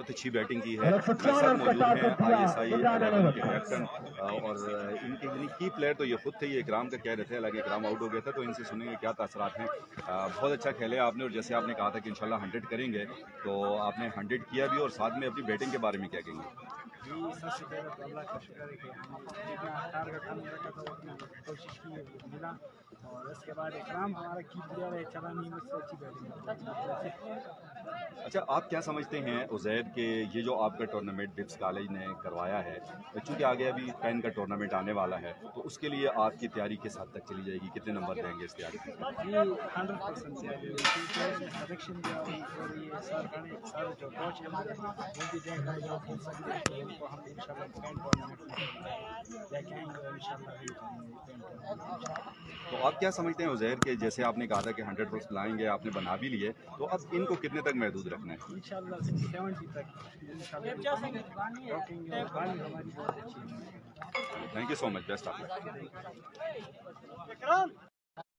بہت اچھی بیٹنگ کی ہے. میرے ساتھ موجود ہیں ISI 11 کے کیپٹن اور ان کے کی پلیئر تو یہ خود تھے, یہ اکرام کا کہہ رہے تھے, حالانکہ اکرام آؤٹ ہو گیا تھا, تو ان سے سنیں گے کیا تاثرات ہیں. بہت اچھا کھیلے آپ نے, اور جیسے آپ نے کہا تھا کہ انشاءاللہ 100 کریں گے, تو آپ نے 100 کیا بھی, اور ساتھ میں اپنی بیٹنگ کے بارے میں کیا کہیں گے؟ جی سب سے پہلے تو اللہ کا شکر ہے کہ ہم جتنا ٹارگیٹ ہم نے رکھا تھا اتنا کوشش کی ہے, وہ ملا. اور اس کے بعد اکرام ہمارا کی پلیئر ہے, چلا نہیں مجھ سے اچھی بیٹنگ. اچھا, آپ کیا سمجھتے ہیں عزیر کہ یہ جو آپ کا ٹورنامنٹ بپس کالج نے کروایا ہے, چونکہ آگے ابھی 10 کا ٹورنامنٹ آنے والا ہے, تو اس کے لیے آپ کی تیاری کس حد تک چلی جائے گی, کتنے نمبر دیں گے اس تیاری میں؟ جی 100% تیاری ہے, کیونکہ سلیکشن جو ہے اور یہ سارے جو کوچ ہیں ہمارے وہ بھی دیکھ رہے ہیں کہ سب ان کو ہم انشاءاللہ گرینڈ ٹورنامنٹ میں لے کے آئیں گے, اور انشاءاللہ. تو آپ کیا سمجھتے ہیں عزیر کہ جیسے آپ نے کہا تھا کہ 100 پلس لائیں گے, آپ نے بنا بھی لیے, تو اب ان کو کتنے تک محدود رکھنا ہے؟ انشاءاللہ 70 تک انشاءاللہ رکھیں گے, اور بالنگ ہماری بہت اچھی ہے. Thank you so much, best of look.